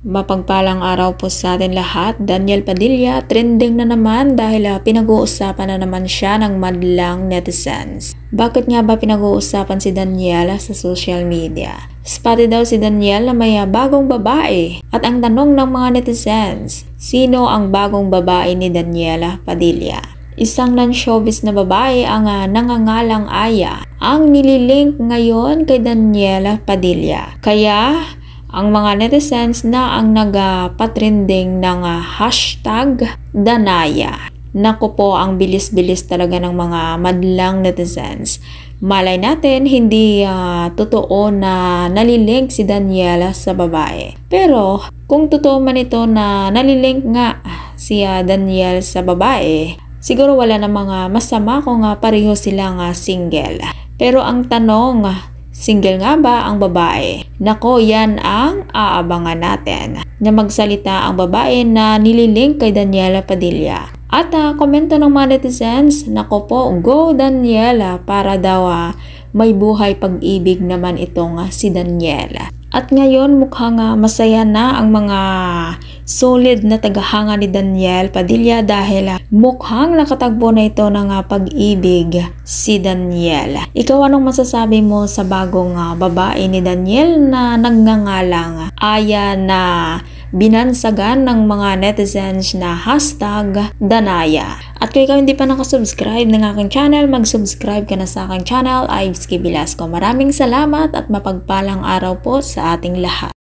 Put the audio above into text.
Mapagpalang araw po sa atin lahat. Daniel Padilla, trending na naman dahil pinag-uusapan na naman siya ng madlang netizens. Bakit nga ba pinag-uusapan si Daniel sa social media? Spotted daw si Daniel na may bagong babae. At ang tanong ng mga netizens, sino ang bagong babae ni Daniel Padilla? Isang non-showbiz na babae ang nangangalang Aya ang nililink ngayon kay Daniel Padilla. Kaya ang mga netizens na ang nagpatrending ng hashtag Danaya. Naku po, ang bilis-bilis talaga ng mga madlang netizens. Malay natin, hindi totoo na nalilink si Daniel sa babae. Pero kung totoo man ito na nalilink nga si Daniel sa babae, siguro wala na mga masama kung pareho silang single. Pero ang tanong, single nga ba ang babae? Nako, yan ang aabangan natin. Na magsalita ang babae na nililink kay Daniel Padilla. At komento ng mga netizens, nako po, go Daniela, para daw may buhay pag-ibig naman itong si Daniela. At ngayon mukhang masaya na ang mga solid na tagahanga ni Daniel Padilla dahil mukhang nakatagpo na ito ng pag-ibig si Daniel. Ikaw, anong masasabi mo sa bagong babae ni Daniel na nagngangalang Aya na binansagan ng mga netizens na hashtag Danaya? At kung ikaw hindi pa nakasubscribe ng aking channel, mag-subscribe ka na sa aking channel, Ives K. Velasco. Maraming salamat at mapagpalang araw po sa ating lahat.